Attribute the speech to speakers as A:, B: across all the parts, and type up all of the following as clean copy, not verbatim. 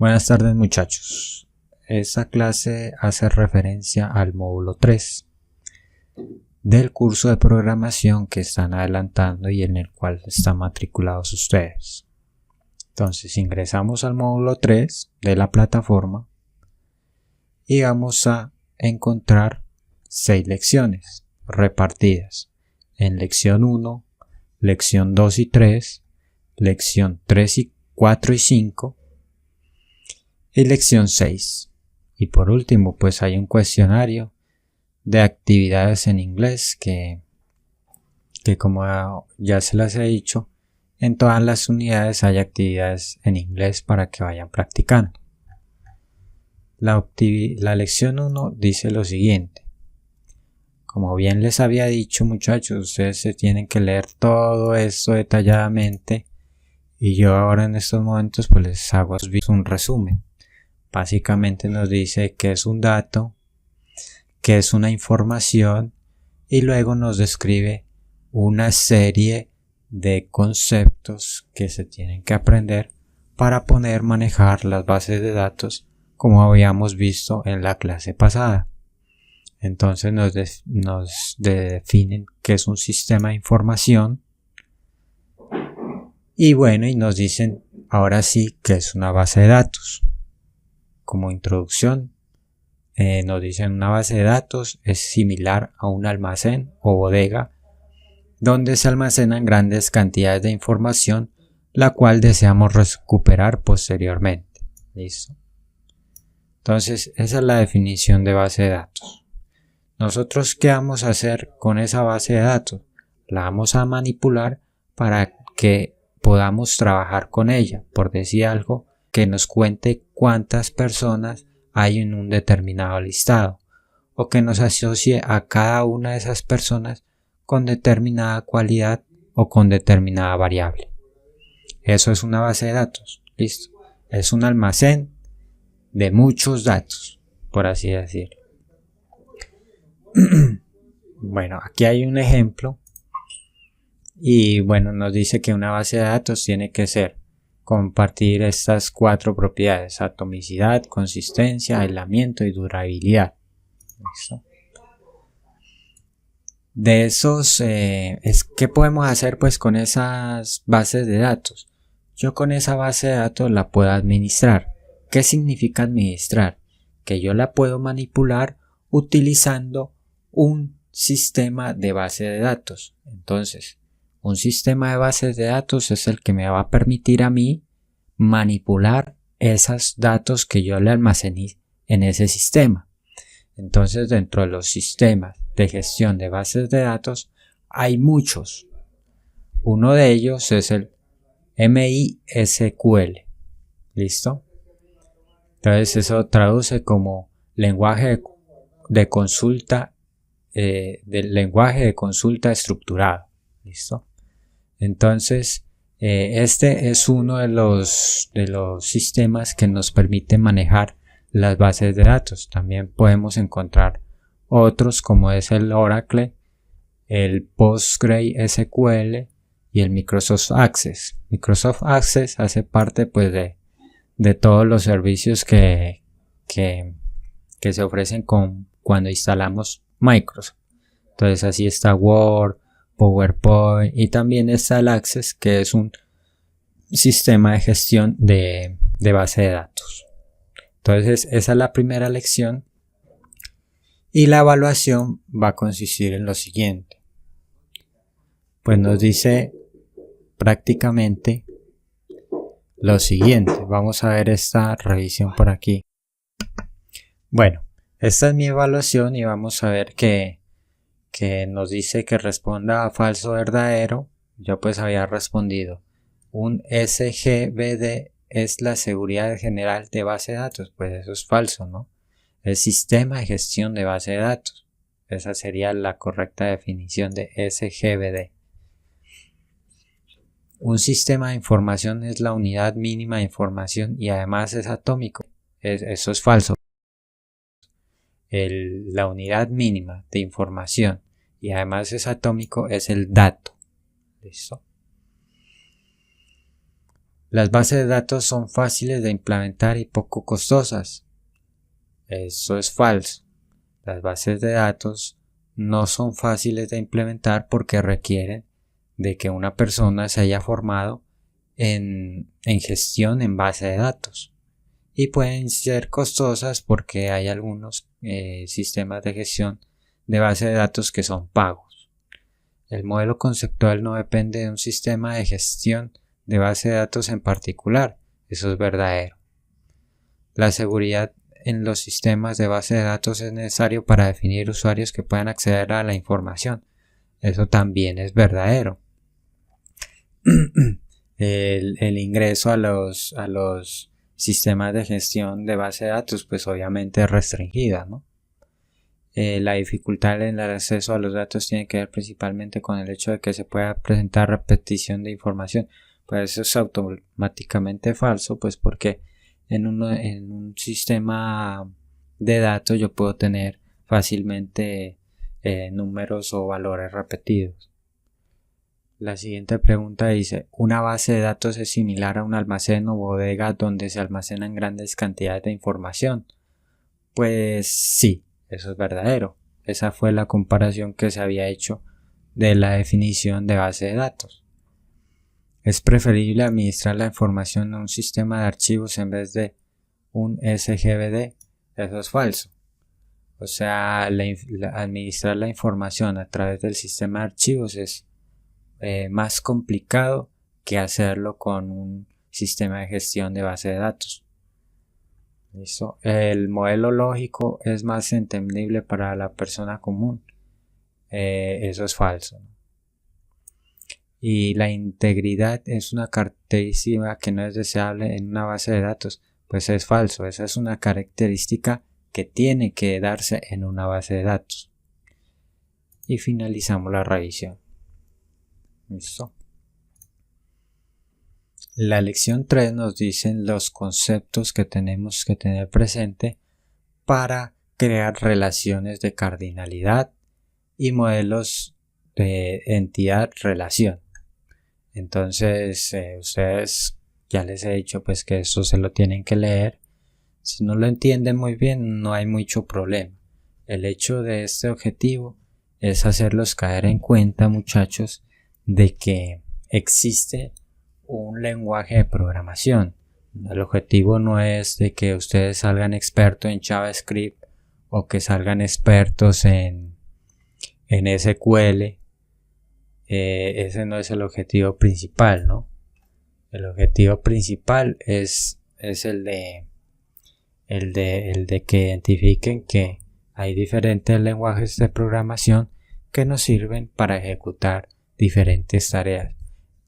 A: Buenas tardes muchachos. Esta clase hace referencia al módulo 3 del curso de programación que están adelantando y en el cual están matriculados ustedes. Entonces ingresamos al módulo 3 de la plataforma y vamos a encontrar 6 lecciones repartidas en lección 1, lección 2 y 3, lección 3 y 4 y 5 y lección 6. Y por último, pues hay un cuestionario de actividades en inglés que como ya se las he dicho, en todas las unidades hay actividades en inglés para que vayan practicando. La lección 1 dice lo siguiente. Como bien les había dicho muchachos, ustedes se tienen que leer todo esto detalladamente y yo ahora en estos momentos pues les hago un resumen. Básicamente nos dice qué es un dato, qué es una información y luego nos describe una serie de conceptos que se tienen que aprender para poder manejar las bases de datos como habíamos visto en la clase pasada. Entonces nos definen qué es un sistema de información y bueno, y nos dicen ahora sí qué es una base de datos. Como introducción, nos dicen una base de datos es similar a un almacén o bodega donde se almacenan grandes cantidades de información la cual deseamos recuperar posteriormente. ¿Listo? Entonces esa es la definición de base de datos. Nosotros ¿qué vamos a hacer con esa base de datos? La vamos a manipular para que podamos trabajar con ella, por decir algo, que nos cuente cuántas personas hay en un determinado listado o que nos asocie a cada una de esas personas con determinada cualidad o con determinada variable. Eso es una base de datos. Listo. Es un almacén de muchos datos, por así decirlo. Bueno, aquí hay un ejemplo y bueno, nos dice que una base de datos tiene que ser compartir estas 4 propiedades: atomicidad, consistencia, aislamiento y durabilidad. ¿Listo? De esos, ¿qué podemos hacer pues con esas bases de datos? Yo con esa base de datos la puedo administrar. ¿Qué significa administrar? Que yo la puedo manipular utilizando un sistema de base de datos. Entonces, un sistema de bases de datos es el que me va a permitir a mí manipular esos datos que yo le almacené en ese sistema. Entonces, dentro de los sistemas de gestión de bases de datos hay muchos. Uno de ellos es el MySQL. ¿Listo? Entonces eso traduce como lenguaje de consulta del lenguaje de consulta estructurado. ¿Listo? Entonces este es uno de los sistemas que nos permite manejar las bases de datos. También podemos encontrar otros como es el Oracle, el PostgreSQL y el Microsoft Access. Microsoft Access hace parte pues de todos los servicios que se ofrecen cuando instalamos Microsoft. Entonces así está Word, PowerPoint y también está el Access, que es un sistema de gestión de base de datos. Entonces esa es la primera lección y la evaluación va a consistir en lo siguiente. Pues nos dice prácticamente lo siguiente. Vamos a ver esta revisión por aquí. Bueno, esta es mi evaluación y vamos a ver que nos dice que responda a falso o verdadero. Yo pues había respondido un SGBD es la seguridad general de base de datos. Pues eso es falso, ¿no? El sistema de gestión de base de datos. Esa sería la correcta definición de SGBD. Un sistema de información es la unidad mínima de información y además es atómico. Eso es falso. La unidad mínima de información y además es atómico es el dato. ¿Listo? Las bases de datos son fáciles de implementar y poco costosas. Eso es falso. Las bases de datos no son fáciles de implementar porque requieren de que una persona se haya formado en gestión en base de datos. Y pueden ser costosas porque hay algunos sistemas de gestión de base de datos que son pagos. El modelo conceptual no depende de un sistema de gestión de base de datos en particular. Eso es verdadero. La seguridad en los sistemas de base de datos es necesario para definir usuarios que puedan acceder a la información. Eso también es verdadero. El ingreso a los sistemas de gestión de base de datos pues obviamente es restringida, ¿no? La dificultad en el acceso a los datos tiene que ver principalmente con el hecho de que se pueda presentar repetición de información. Pues eso es automáticamente falso, pues porque en un sistema de datos yo puedo tener fácilmente números o valores repetidos. La siguiente pregunta dice, ¿una base de datos es similar a un almacén o bodega donde se almacenan grandes cantidades de información? Pues sí, eso es verdadero. Esa fue la comparación que se había hecho de la definición de base de datos. Es preferible administrar la información en un sistema de archivos en vez de un SGBD. Eso es falso. O sea, administrar la información a través del sistema de archivos es más complicado que hacerlo con un sistema de gestión de base de datos. ¿Listo? El modelo lógico es más entendible para la persona común. Eso es falso, ¿no? Y la integridad es una característica que no es deseable en una base de datos. Pues es falso. Esa es una característica que tiene que darse en una base de datos. Y finalizamos la revisión. ¿Listo? La lección 3 nos dice los conceptos que tenemos que tener presente para crear relaciones de cardinalidad y modelos de entidad-relación. Entonces, ustedes ya les he dicho pues que esto se lo tienen que leer. Si no lo entienden muy bien, no hay mucho problema. El hecho de este objetivo es hacerlos caer en cuenta, muchachos, de que existe un lenguaje de programación. El objetivo no es de que ustedes salgan expertos en JavaScript o que salgan expertos en SQL. Ese no es el objetivo principal, ¿no? El objetivo principal es el de que identifiquen que hay diferentes lenguajes de programación que nos sirven para ejecutar diferentes tareas.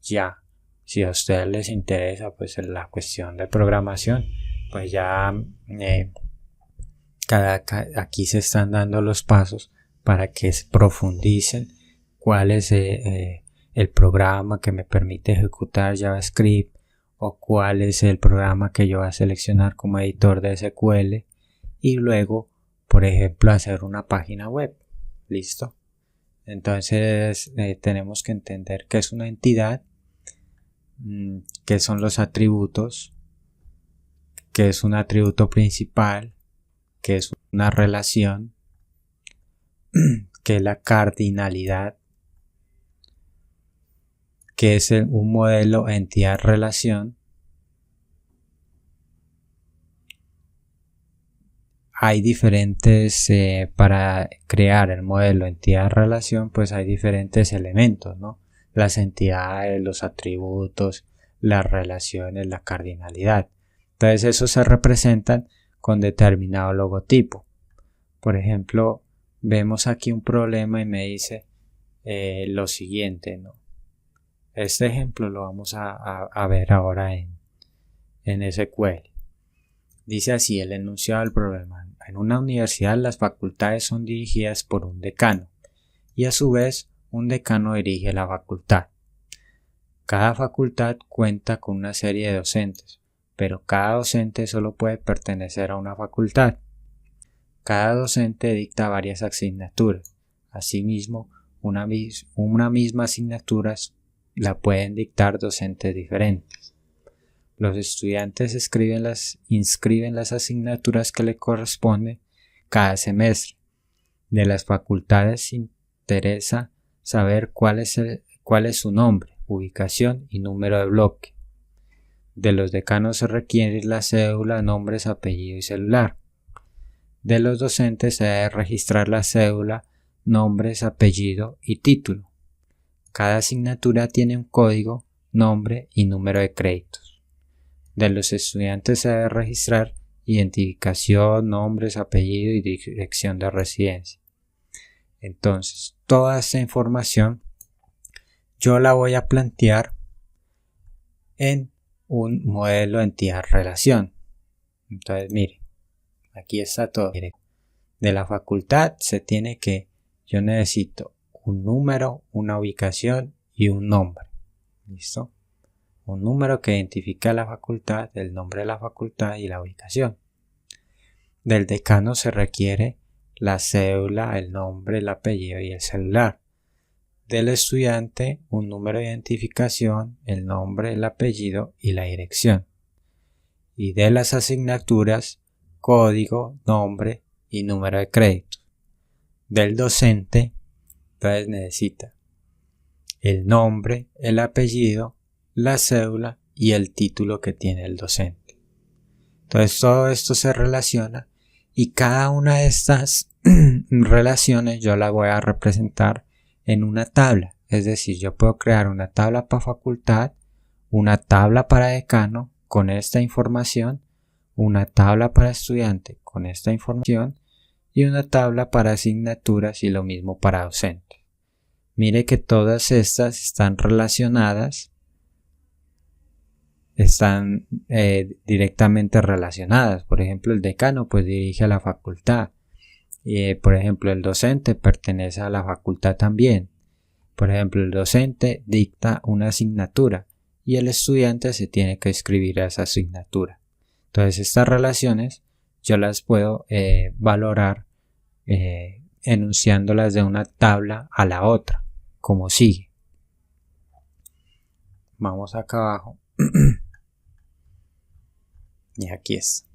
A: Ya, si a ustedes les interesa pues la cuestión de programación, pues ya aquí se están dando los pasos para que profundicen cuál es el programa que me permite ejecutar JavaScript o cuál es el programa que yo voy a seleccionar como editor de SQL y luego, por ejemplo, hacer una página web. ¿Listo? Entonces tenemos que entender qué es una entidad, qué son los atributos, qué es un atributo principal, qué es una relación, qué es la cardinalidad, qué es un modelo entidad-relación. Hay diferentes, para crear el modelo entidad-relación, pues hay diferentes elementos, ¿no? Las entidades, los atributos, las relaciones, la cardinalidad. Entonces esos se representan con determinado logotipo. Por ejemplo, vemos aquí un problema y me dice lo siguiente, ¿no? Este ejemplo lo vamos a ver ahora en SQL. Dice así el enunciado del problema. En una universidad las facultades son dirigidas por un decano y a su vez un decano dirige la facultad. Cada facultad cuenta con una serie de docentes, pero cada docente solo puede pertenecer a una facultad. Cada docente dicta varias asignaturas. Asimismo, una misma asignatura la pueden dictar docentes diferentes. los estudiantes inscriben las asignaturas que le corresponden cada semestre. De las facultades interesa saber cuál es su nombre, ubicación y número de bloque. De los decanos se requiere la cédula, nombres, apellido y celular. De los docentes se debe registrar la cédula, nombres, apellido y título. Cada asignatura tiene un código, nombre y número de créditos. De los estudiantes se debe registrar identificación, nombres, apellido y dirección de residencia. Entonces, toda esta información yo la voy a plantear en un modelo de entidad-relación. Entonces, mire, aquí está todo. De la facultad yo necesito un número, una ubicación y un nombre. ¿Listo? Un número que identifica a la facultad, el nombre de la facultad y la ubicación. Del decano se requiere la cédula, el nombre, el apellido y el celular. Del estudiante, un número de identificación, el nombre, el apellido y la dirección. Y de las asignaturas, código, nombre y número de crédito. Del docente, entonces necesita el nombre, el apellido, la cédula y el título que tiene el docente. Entonces todo esto se relaciona y cada una de estas relaciones yo la voy a representar en una tabla. Es decir, yo puedo crear una tabla para facultad, una tabla para decano con esta información, una tabla para estudiante con esta información y una tabla para asignaturas y lo mismo para docente. Mire que todas estas están relacionadas, están directamente relacionadas. Por ejemplo, el decano pues dirige a la facultad. Por ejemplo, el docente pertenece a la facultad también. Por ejemplo, el docente dicta una asignatura y el estudiante se tiene que inscribir a esa asignatura. Entonces, estas relaciones yo las puedo valorar enunciándolas de una tabla a la otra, como sigue. Vamos acá abajo. Y aquí es.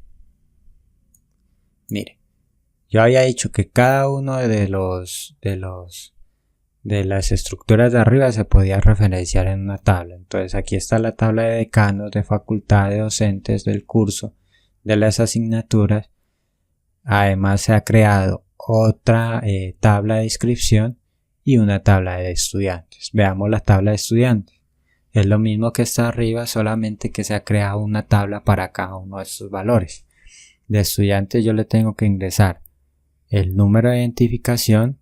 A: Mire, yo había dicho que cada uno de las estructuras de arriba se podía referenciar en una tabla. Entonces aquí está la tabla de decanos, de facultad, de docentes, del curso, de las asignaturas. Además se ha creado otra tabla de inscripción y una tabla de estudiantes. Veamos la tabla de estudiantes. Es lo mismo que está arriba, solamente que se ha creado una tabla para cada uno de estos valores. De estudiantes yo le tengo que ingresar el número de identificación,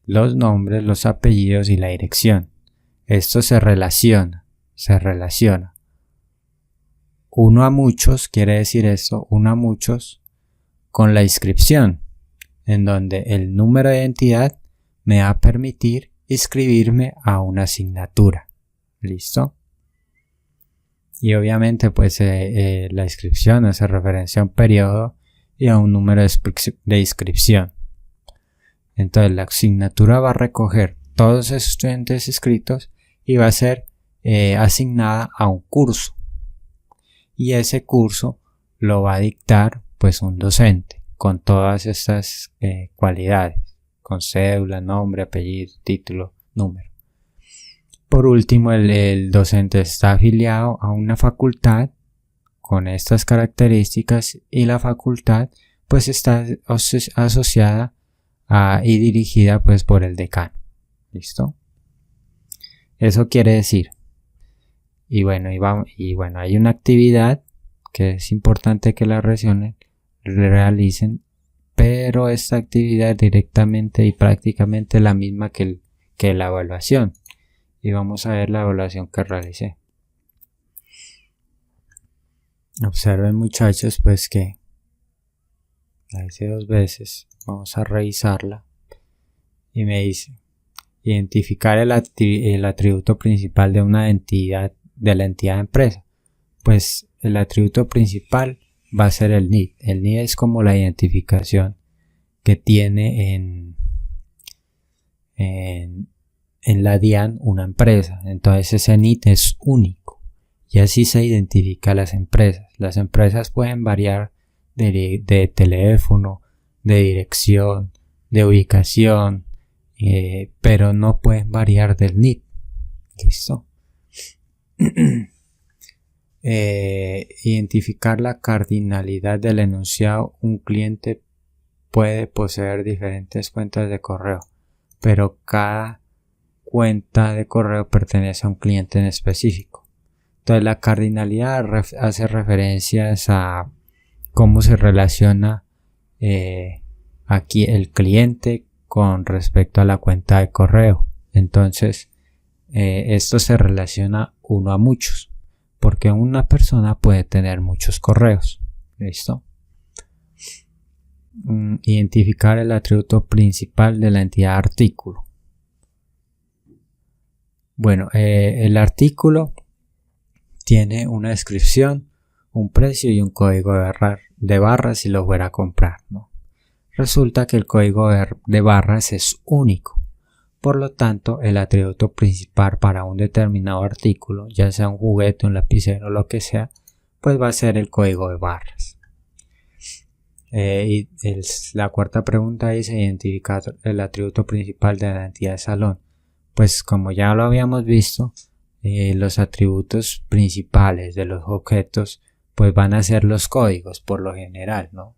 A: los nombres, los apellidos y la dirección. Esto se relaciona. Uno a muchos, quiere decir esto, uno a muchos con la inscripción, en donde el número de identidad me va a permitir inscribirme a una asignatura. ¿Listo? Y obviamente pues la inscripción hace referencia a un periodo y a un número de inscripción. Entonces la asignatura va a recoger todos esos estudiantes inscritos y va a ser asignada a un curso. Y ese curso lo va a dictar pues un docente con todas estas cualidades, con cédula, nombre, apellido, título, número. Por último, el docente está afiliado a una facultad con estas características y la facultad pues está asociada y dirigida pues por el decano. ¿Listo? Eso quiere decir. Y bueno, hay una actividad que es importante que la realicen, pero esta actividad es directamente y prácticamente la misma que la evaluación. Y vamos a ver la evaluación que realicé. Observen, muchachos, pues que la hice 2 veces. Vamos a revisarla y me dice identificar el atributo principal de una entidad, de la entidad empresa. Pues el atributo principal va a ser el NID. El NID es como la identificación que tiene en la DIAN una empresa. Entonces ese NID es único y así se identifica a las empresas. Las empresas pueden variar de teléfono, de dirección, de ubicación, pero no pueden variar del NID. ¿Listo? Identificar la cardinalidad del enunciado. Un cliente puede poseer diferentes cuentas de correo, pero cada cuenta de correo pertenece a un cliente en específico. Entonces la cardinalidad hace referencias a cómo se relaciona aquí el cliente con respecto a la cuenta de correo. Entonces esto se relaciona uno a muchos, porque una persona puede tener muchos correos. ¿Listo? Identificar el atributo principal de la entidad artículo. Bueno, el artículo tiene una descripción, un precio y un código de barras si lo fuera a comprar, ¿no? Resulta que el código de barras es único. Por lo tanto, el atributo principal para un determinado artículo, ya sea un juguete, un lapicero o lo que sea, pues va a ser el código de barras. La cuarta pregunta dice: identificar el atributo principal de la entidad de salón. Pues como ya lo habíamos visto, los atributos principales de los objetos pues van a ser los códigos por lo general, ¿no?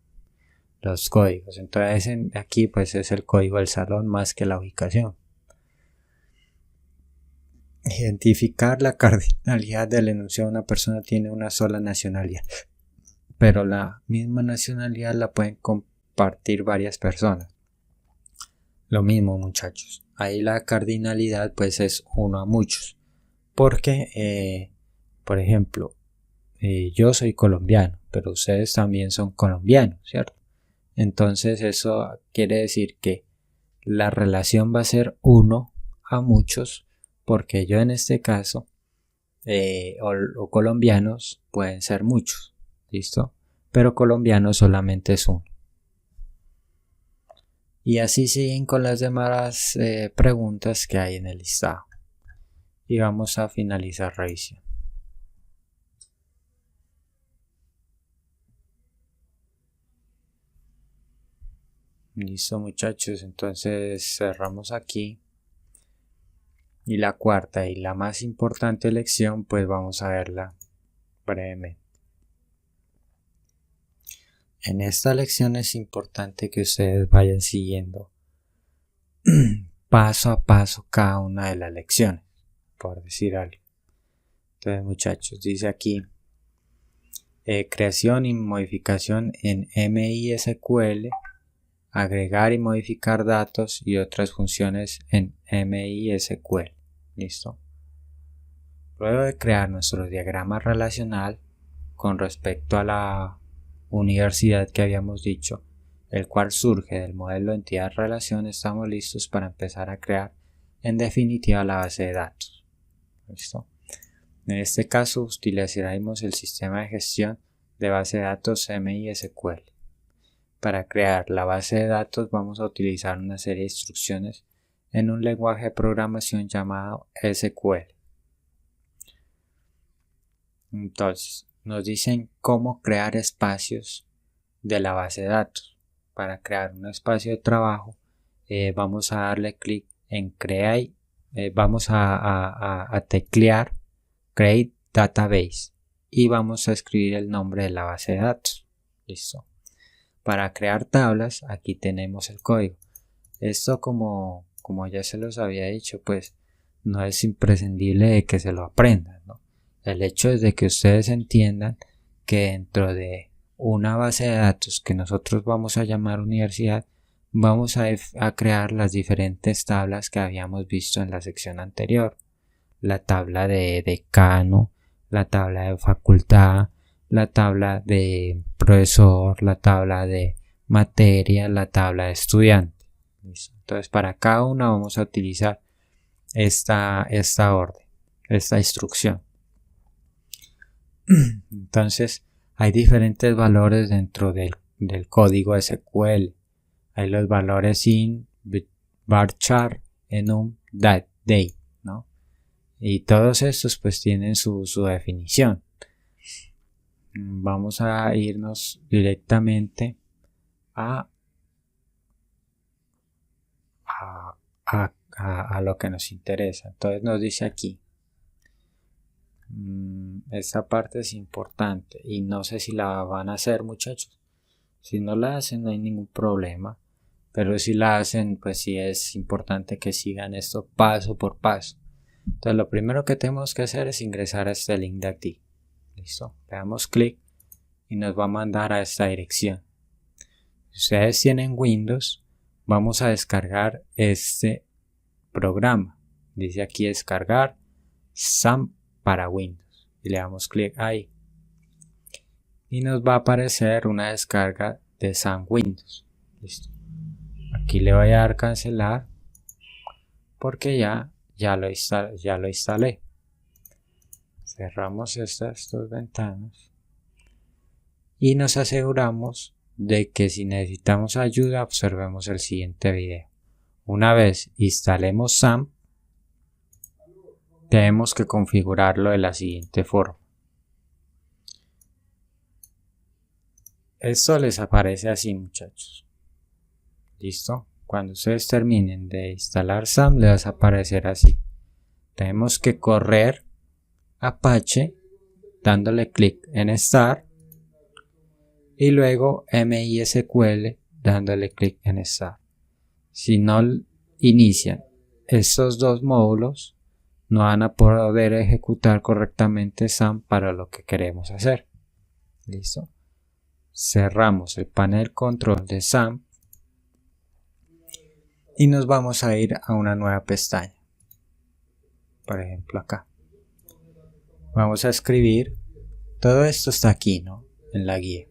A: Los códigos. Entonces aquí pues es el código del salón más que la ubicación. Identificar la cardinalidad del enunciado. Una persona tiene una sola nacionalidad, pero la misma nacionalidad la pueden compartir varias personas. Lo mismo, muchachos. Ahí la cardinalidad pues es uno a muchos. Porque, por ejemplo, yo soy colombiano, pero ustedes también son colombianos, ¿cierto? Entonces eso quiere decir que la relación va a ser uno a muchos, porque yo en este caso, o colombianos pueden ser muchos, ¿listo? Pero colombiano solamente es uno. Y así siguen con las demás preguntas que hay en el listado. Y vamos a finalizar revisión. Listo, muchachos, entonces cerramos aquí. Y la cuarta y la más importante lección, pues vamos a verla brevemente. En esta lección es importante que ustedes vayan siguiendo paso a paso cada una de las lecciones, por decir algo. Entonces, muchachos, dice aquí: creación y modificación en MySQL, agregar y modificar datos y otras funciones en MySQL. ¿Listo? Luego de crear nuestro diagrama relacional con respecto a la universidad que habíamos dicho, el cual surge del modelo entidad-relación, estamos listos para empezar a crear en definitiva la base de datos. ¿Listo? En este caso utilizaremos el sistema de gestión de base de datos MySQL. Para crear la base de datos vamos a utilizar una serie de instrucciones en un lenguaje de programación llamado SQL. Entonces, nos dicen cómo crear espacios de la base de datos. Para crear un espacio de trabajo, vamos a darle clic en Create, vamos a teclear Create Database y vamos a escribir el nombre de la base de datos. Listo. Para crear tablas, aquí tenemos el código. Esto, como ya se los había dicho, pues no es imprescindible de que se lo aprendan, ¿no? El hecho es de que ustedes entiendan que dentro de una base de datos que nosotros vamos a llamar universidad, vamos a crear las diferentes tablas que habíamos visto en la sección anterior. La tabla de decano, la tabla de facultad, la tabla de profesor, la tabla de materia, la tabla de estudiante. ¿Listo? Entonces, para cada una vamos a utilizar esta orden, esta instrucción. Entonces, hay diferentes valores dentro del código SQL. Hay los valores int, varchar, enum, date, ¿no? Y todos estos pues tienen su definición. Vamos a irnos directamente a lo que nos interesa. Entonces nos dice aquí, esta parte es importante y no sé si la van a hacer, muchachos. Si no la hacen no hay ningún problema, pero si la hacen pues sí es importante que sigan esto paso por paso. Entonces lo primero que tenemos que hacer es ingresar a este link de aquí. Listo, le damos clic y nos va a mandar a esta dirección. Si ustedes tienen Windows, vamos a descargar este programa. Dice aquí descargar SAMP para Windows y le damos clic ahí y nos va a aparecer una descarga de SAMP Windows. Listo. Aquí le voy a dar cancelar porque ya lo instalé. Cerramos estas dos ventanas y nos aseguramos de que si necesitamos ayuda observemos el siguiente video. Una vez instalemos SAMP, tenemos que configurarlo de la siguiente forma. Esto les aparece así, muchachos. ¿Listo? Cuando ustedes terminen de instalar SAMP les va a aparecer así. Tenemos que correr Apache dándole clic en Start y luego MySQL dándole clic en Start. Si no inician estos dos módulos, no van a poder ejecutar correctamente SAMP para lo que queremos hacer. ¿Listo? Cerramos el panel control de SAMP y nos vamos a ir a una nueva pestaña. Por ejemplo acá. Vamos a escribir, todo esto está aquí, ¿no? En la guía.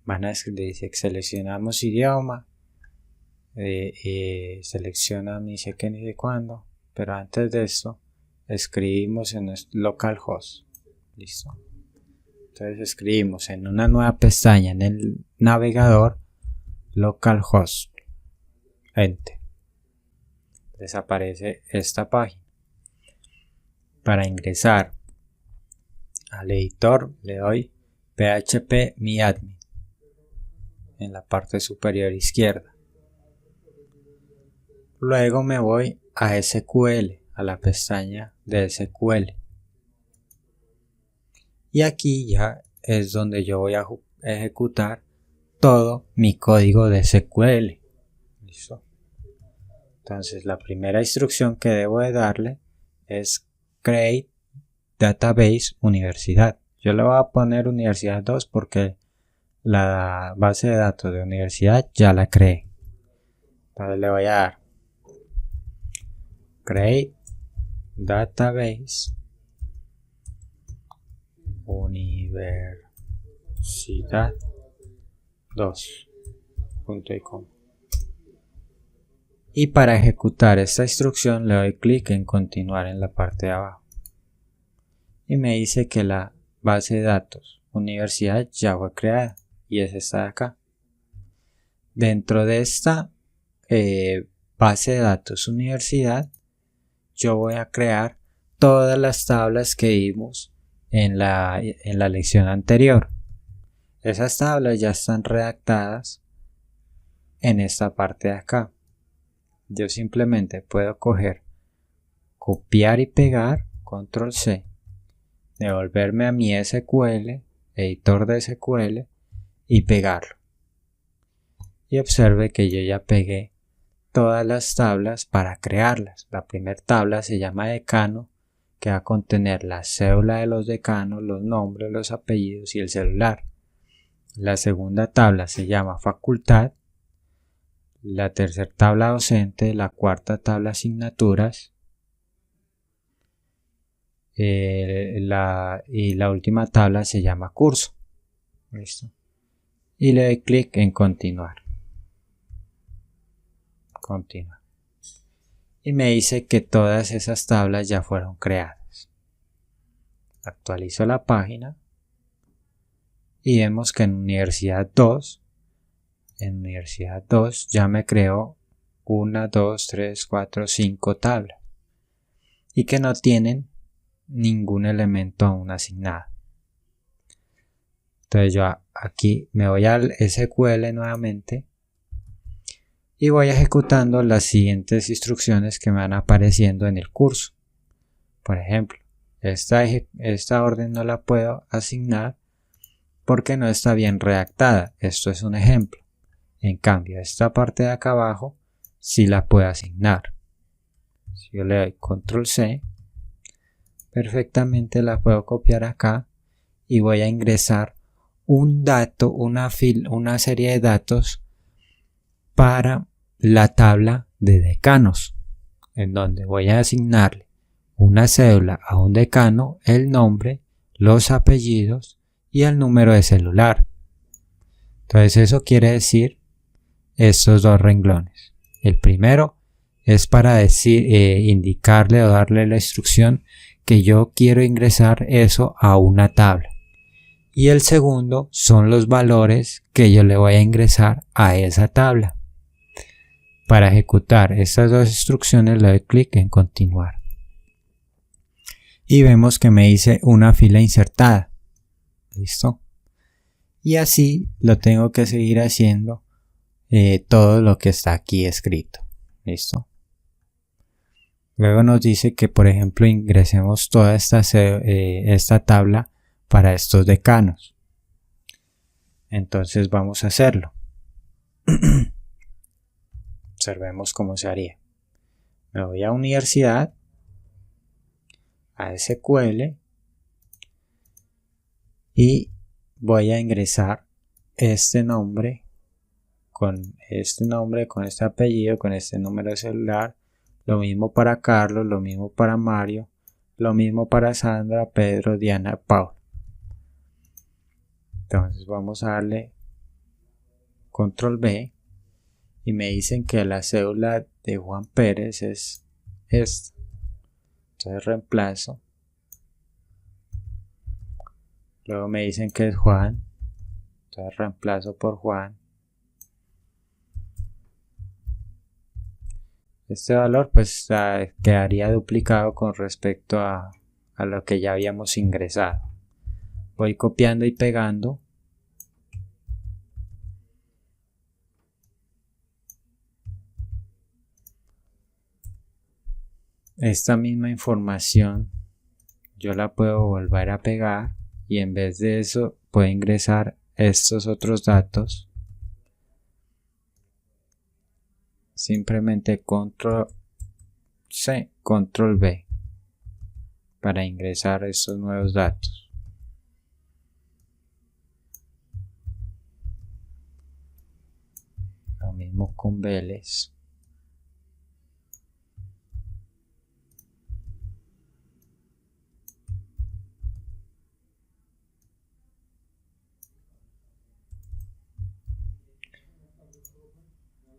A: Van a escribir, seleccionamos idioma, selecciona ni sé qué ni sé cuándo, pero antes de esto escribimos en nuestro localhost. Listo. Entonces escribimos en una nueva pestaña en el navegador localhost. Enter. Desaparece esta página. Para ingresar al editor le doy phpMyAdmin en la parte superior izquierda. Luego me voy a SQL, a la pestaña de SQL. Y aquí ya es donde yo voy a ejecutar todo mi código de SQL. ¿Listo? Entonces la primera instrucción que debo de darle es create database universidad. Yo le voy a poner universidad 2 porque la base de datos de universidad ya la creé. Entonces le voy a dar create database universidad 2.com. Y para ejecutar esta instrucción le doy clic en continuar en la parte de abajo. Y me dice que la base de datos universidad ya fue creada y es esta de acá. Dentro de esta base de datos universidad yo voy a crear todas las tablas que vimos en la lección anterior. Esas tablas ya están redactadas en esta parte de acá. Yo simplemente puedo copiar y pegar, control C, devolverme a mi SQL, editor de SQL y pegarlo. Y observe que yo ya pegué todas las tablas para crearlas. La primera tabla se llama decano, que va a contener la cédula de los decanos, los nombres, los apellidos y el celular. La segunda tabla se llama facultad. La tercera tabla docente, la cuarta tabla asignaturas y la última tabla se llama curso. ¿Listo? Y le doy clic en continuar. Continuar. Y me dice que todas esas tablas ya fueron creadas. Actualizo la página y vemos que en Universidad 2 ya me creó 1, 2, 3, 4, 5 tablas. y que no tienen ningún elemento aún asignado. Entonces yo aquí me voy al SQL nuevamente y voy ejecutando las siguientes instrucciones que me van apareciendo en el curso. Por ejemplo, esta orden no la puedo asignar porque no está bien redactada. Esto es un ejemplo. En cambio, esta parte de acá abajo sí la puedo asignar. Si yo le doy control C, perfectamente la puedo copiar acá y voy a ingresar un dato, una serie de datos para la tabla de decanos, en donde voy a asignarle una cédula a un decano, el nombre, los apellidos y el número de celular. Entonces eso quiere decir estos dos renglones. El primero es para indicarle o darle la instrucción que yo quiero ingresar eso a una tabla. Y el segundo son los valores que yo le voy a ingresar a esa tabla. Para ejecutar estas dos instrucciones le doy clic en continuar. Y vemos que me dice una fila insertada. ¿Listo? Y así lo tengo que seguir haciendo todo lo que está aquí escrito. ¿Listo? Luego nos dice que, por ejemplo, ingresemos toda esta tabla para estos decanos. Entonces vamos a hacerlo. Observemos cómo se haría. Me voy a universidad, a SQL y voy a ingresar este nombre, con este apellido, con este número de celular. Lo mismo para Carlos, lo mismo para Mario, lo mismo para Sandra, Pedro, Diana, Paul. Entonces vamos a darle control B y me dicen que la cédula de Juan Pérez es esta. Entonces reemplazo. Luego me dicen que es Juan. Entonces reemplazo por Juan. Este valor pues quedaría duplicado con respecto a lo que ya habíamos ingresado. Voy copiando y pegando. Esta misma información yo la puedo volver a pegar y en vez de eso puedo ingresar estos otros datos. Simplemente control C, control V para ingresar estos nuevos datos. Lo mismo con Vélez.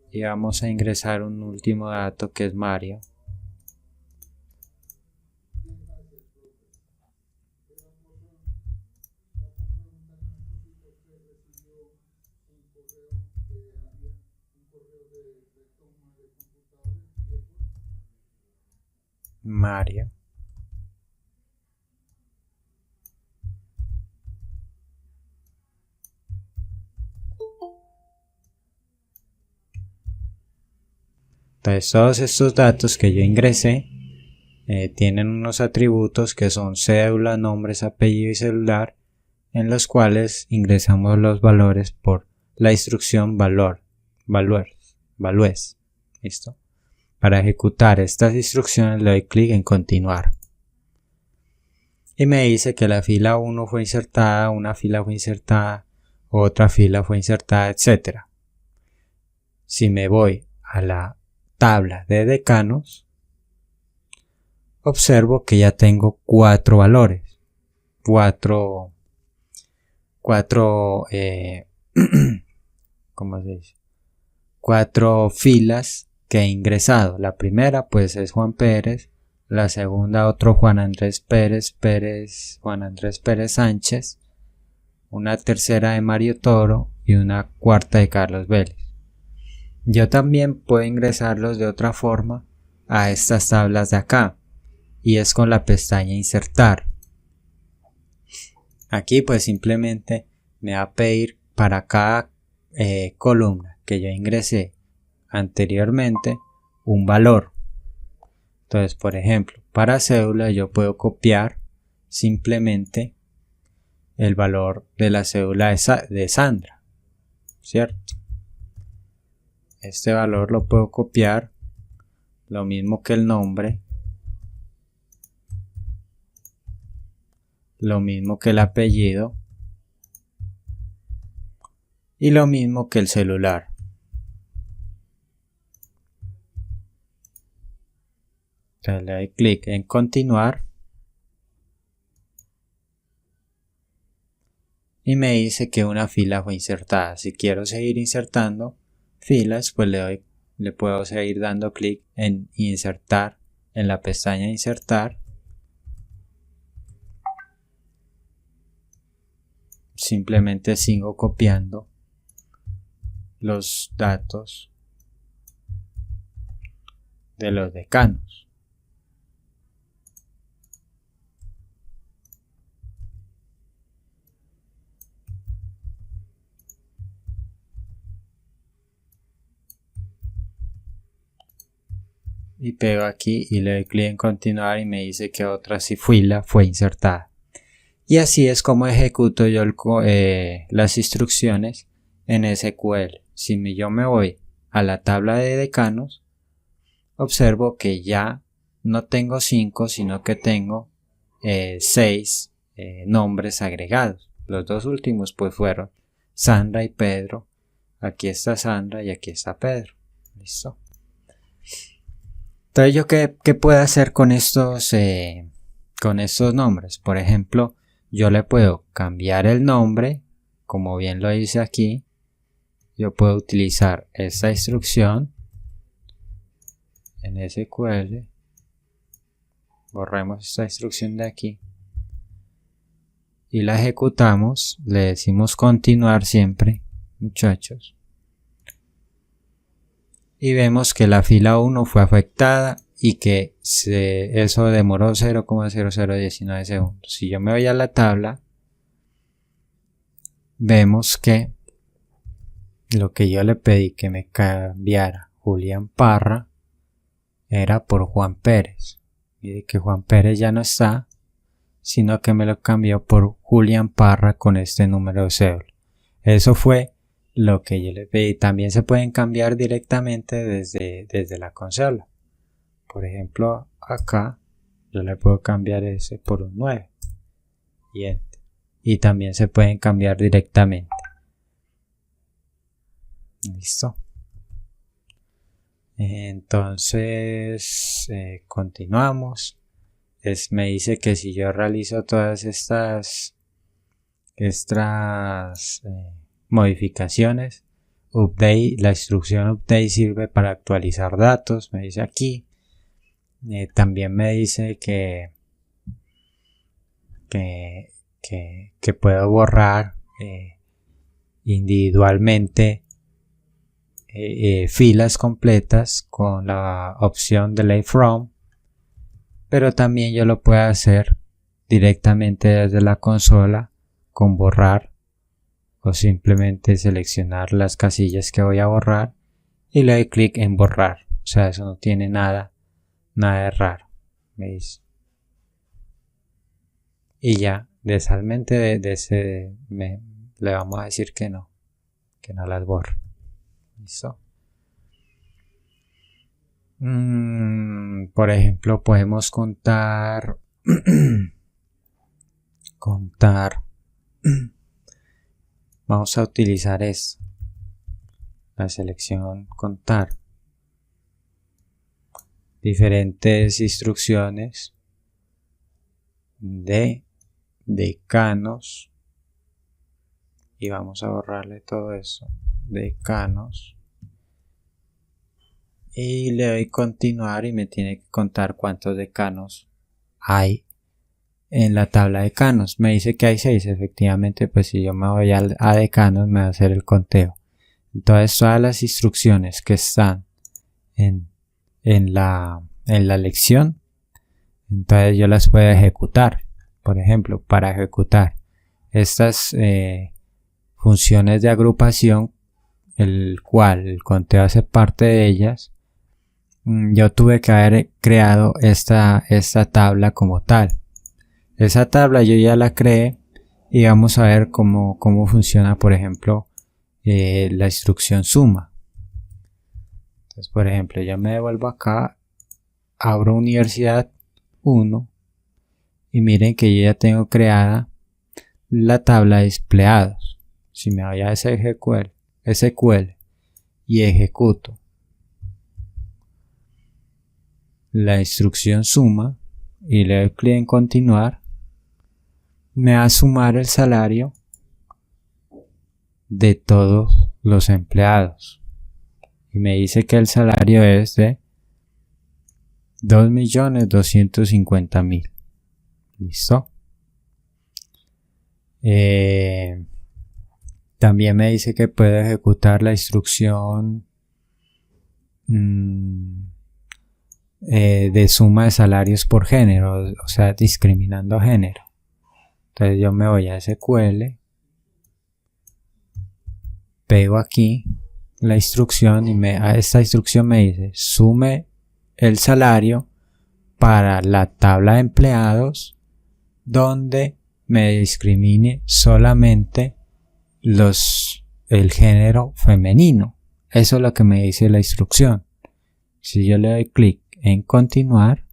A: Y vamos a ingresar un último dato que es Mario. Mario. Entonces todos estos datos que yo ingresé tienen unos atributos que son cédula, nombres, apellido y celular, en los cuales ingresamos los valores por la instrucción values. ¿Listo? Para ejecutar estas instrucciones le doy clic en continuar. Y me dice que la fila 1 fue insertada, una fila fue insertada, otra fila fue insertada, etc. Si me voy a la tabla de decanos, observo que ya tengo 4 valores, 4 filas que he ingresado. La primera pues es Juan Pérez, la segunda otro Juan Andrés Pérez, Juan Andrés Pérez Sánchez, una tercera de Mario Toro y una cuarta de Carlos Vélez. Yo también puedo ingresarlos de otra forma a estas tablas de acá. y es con la pestaña insertar. Aquí pues simplemente me va a pedir para cada columna que yo ingresé anteriormente un valor. Entonces, por ejemplo, para cédula yo puedo copiar simplemente el valor de la cédula de Sandra, ¿cierto? Este valor lo puedo copiar, lo mismo que el nombre, lo mismo que el apellido y lo mismo que el celular. Entonces le doy clic en continuar y me dice que una fila fue insertada. Si quiero seguir insertando filas, pues le puedo seguir dando clic en insertar, en la pestaña insertar. Simplemente sigo copiando los datos de los decanos. Y pego aquí y le doy clic en continuar y me dice que otra fila fue insertada. Y así es como ejecuto yo las instrucciones en SQL. Si yo me voy a la tabla de decanos, observo que ya no tengo 5, sino que tengo 6 nombres agregados. Los dos últimos pues fueron Sandra y Pedro. Aquí está Sandra y aquí está Pedro. ¿Listo? Entonces, ¿yo qué puedo hacer con estos nombres? Por ejemplo, yo le puedo cambiar el nombre, como bien lo dice aquí. Yo puedo utilizar esta instrucción en SQL. Borremos esta instrucción de aquí y la ejecutamos. Le decimos continuar siempre, muchachos. Y vemos que la fila 1 fue afectada y que eso demoró 0,0019 segundos. Si yo me voy a la tabla, vemos que lo que yo le pedí que me cambiara Julián Parra era por Juan Pérez. Y que Juan Pérez ya no está, sino que me lo cambió por Julián Parra con este número de cédula. Eso fue lo que yo le pedí. También se pueden cambiar directamente desde la consola. Por ejemplo, acá yo le puedo cambiar ese por un 9 y enter. Y también se pueden cambiar directamente. Listo. Entonces continuamos. Me dice que si yo realizo todas estas modificaciones, update, la instrucción update sirve para actualizar datos, me dice aquí. También me dice que puedo borrar individualmente filas completas con la opción delete from, pero también yo lo puedo hacer directamente desde la consola con borrar, o simplemente seleccionar las casillas que voy a borrar y le doy clic en borrar. O sea, eso no tiene nada de raro, ¿veis? Y ya, desalmente le vamos a decir que no las borre. ¿Listo? Por ejemplo, podemos contar vamos a utilizar esto, la selección contar, diferentes instrucciones de decanos, y vamos a borrarle todo eso, decanos, y le doy continuar y me tiene que contar cuántos decanos hay en la tabla de decanos. Me dice que hay 6, efectivamente, pues si yo me voy a decanos me va a hacer el conteo. Entonces todas las instrucciones que están en la lección Entonces yo las puedo ejecutar. Por ejemplo, para ejecutar estas funciones de agrupación, el cual el conteo hace parte de ellas, yo tuve que haber creado esta tabla como tal. Esa tabla yo ya la creé y vamos a ver cómo funciona, por ejemplo, la instrucción suma. Entonces, por ejemplo, yo me devuelvo acá, abro Universidad 1 y miren que yo ya tengo creada la tabla de empleados. Si me voy a SQL y ejecuto la instrucción suma y le doy clic en continuar, me va a sumar el salario de todos los empleados y me dice que el salario es de 2.250.000. Listo. También me dice que puedo ejecutar la instrucción de suma de salarios por género, o sea, discriminando género. Entonces yo me voy a SQL, pego aquí la instrucción y esta instrucción me dice sume el salario para la tabla de empleados donde me discrimine solamente el género femenino. Eso es lo que me dice la instrucción. Si yo le doy clic en continuar,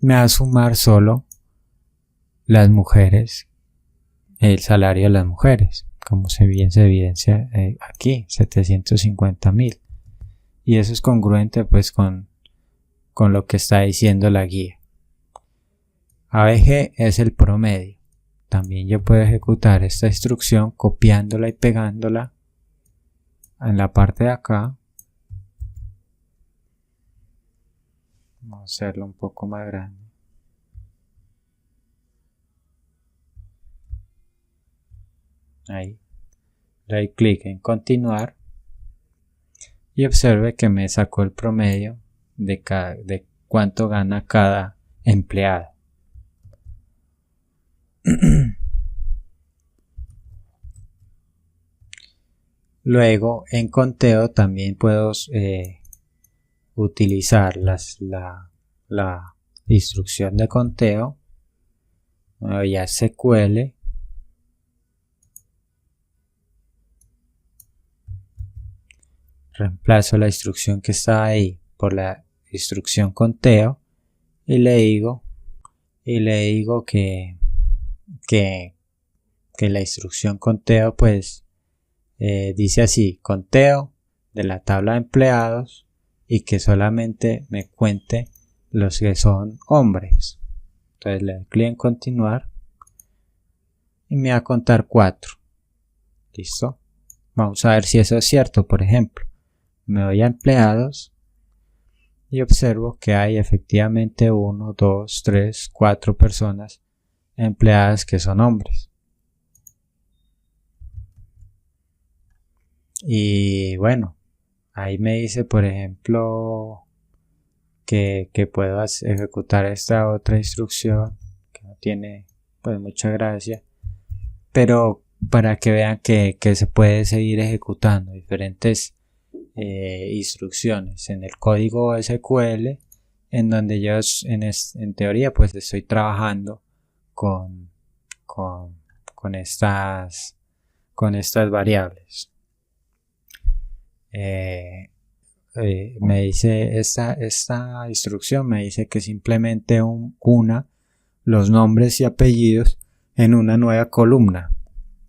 A: me va a sumar solo las mujeres, el salario de las mujeres, como se evidencia aquí, 750.000. Y eso es congruente pues con lo que está diciendo la guía. ABG es el promedio. También yo puedo ejecutar esta instrucción copiándola y pegándola en la parte de acá. Vamos a hacerlo un poco más grande. Ahí. Le doy clic en continuar y observe que me sacó el promedio de cuánto gana cada empleado. Luego en conteo también puedo utilizar la instrucción de conteo. Me voy a SQL, reemplazo la instrucción que está ahí por la instrucción conteo y le digo que la instrucción conteo pues dice así: conteo de la tabla de empleados y que solamente me cuente los que son hombres. Entonces le doy clic en continuar y me va a contar 4. Listo. Vamos a ver si eso es cierto. Por ejemplo, me voy a empleados y observo que hay efectivamente 1, 2, 3, 4 personas empleadas que son hombres. Y bueno, ahí me dice, por ejemplo, que puedo ejecutar esta otra instrucción que no tiene pues mucha gracia, pero para que vean que se puede seguir ejecutando diferentes instrucciones en el código SQL, en donde yo en teoría pues estoy trabajando con estas variables. Me dice esta instrucción me dice que simplemente una los nombres y apellidos en una nueva columna.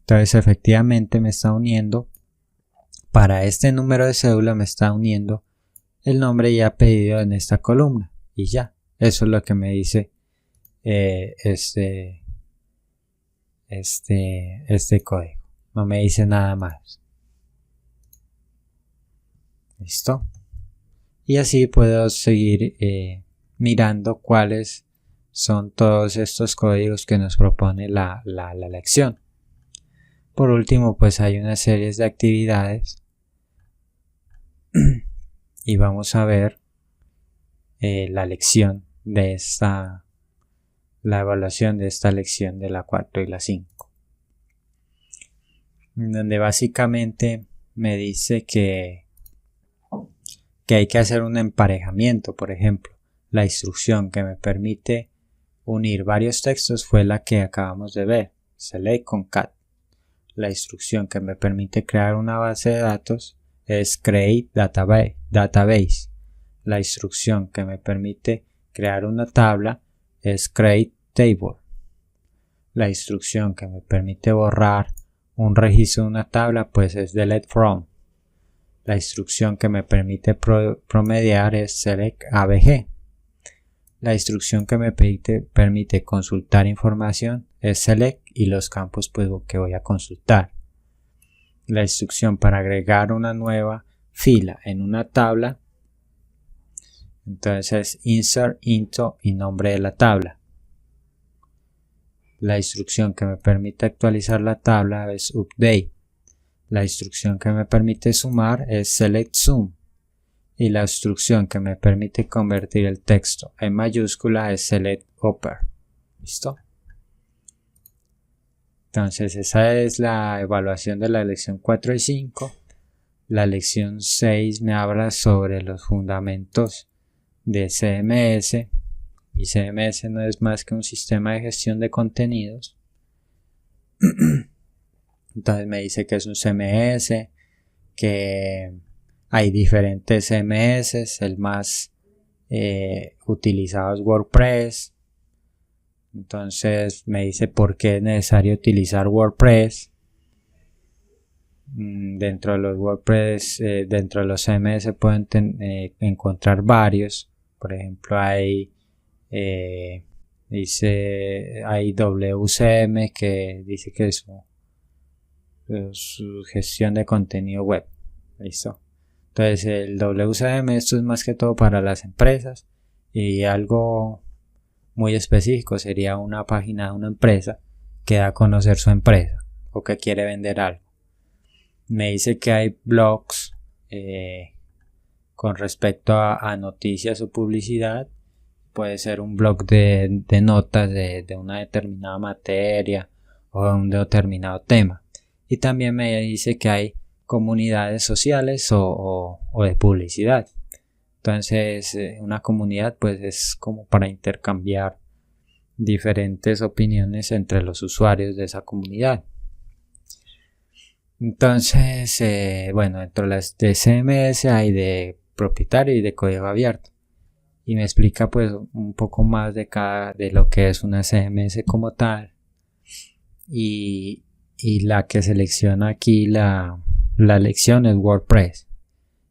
A: Entonces efectivamente me está uniendo, para este número de cédula me está uniendo el nombre y apellido en esta columna y ya, eso es lo que me dice este código. No me dice nada más. Listo. Y así puedo seguir mirando cuáles son todos estos códigos que nos propone la lección. Por último, pues hay una serie de actividades y vamos a ver la lección de la evaluación de esta lección de la 4 y la 5, donde básicamente me dice que hay que hacer un emparejamiento. Por ejemplo, la instrucción que me permite unir varios textos fue la que acabamos de ver, select concat. La instrucción que me permite crear una base de datos es create database. La instrucción que me permite crear una tabla es create table. La instrucción que me permite borrar un registro de una tabla pues es delete from. La instrucción que me permite promediar es select abg. La instrucción que me permite consultar información es select y los campos pues que voy a consultar. La instrucción para agregar una nueva fila en una tabla entonces es insert into y nombre de la tabla. La instrucción que me permite actualizar la tabla es update. La instrucción que me permite sumar es select sum. Y la instrucción que me permite convertir el texto en mayúscula es select upper. ¿Listo? Entonces esa es la evaluación de la lección 4 y 5. La lección 6 me habla sobre los fundamentos de CMS. Y CMS no es más que un sistema de gestión de contenidos. Entonces me dice que es un CMS, que hay diferentes CMS, el más utilizado es WordPress. Entonces me dice por qué es necesario utilizar WordPress. Dentro de los WordPress, dentro de los CMS pueden encontrar varios. Por ejemplo, hay WCM, que dice que es su gestión de contenido web. Listo. Entonces el WCM, esto es más que todo para las empresas, y algo muy específico sería una página de una empresa que da a conocer su empresa o que quiere vender algo. Me dice que hay blogs con respecto a noticias o publicidad. Puede ser un blog de notas de una determinada materia o de un determinado tema. Y también me dice que hay comunidades sociales o de publicidad. Entonces una comunidad pues es como para intercambiar diferentes opiniones entre los usuarios de esa comunidad. Entonces dentro de las de CMS hay de propietario y de código abierto. Y me explica pues un poco más de lo que es una CMS como tal. Y la que selecciona aquí la lección es WordPress.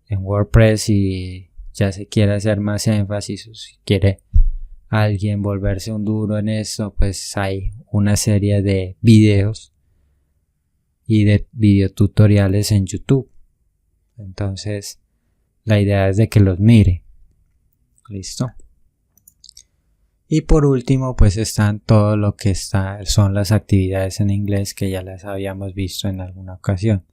A: En WordPress, si ya se quiere hacer más énfasis o si quiere alguien volverse un duro en eso, pues hay una serie de videos y de videotutoriales en YouTube. Entonces la idea es de que los mire. Listo. Y por último pues están todo lo que son las actividades en inglés, que ya las habíamos visto en alguna ocasión.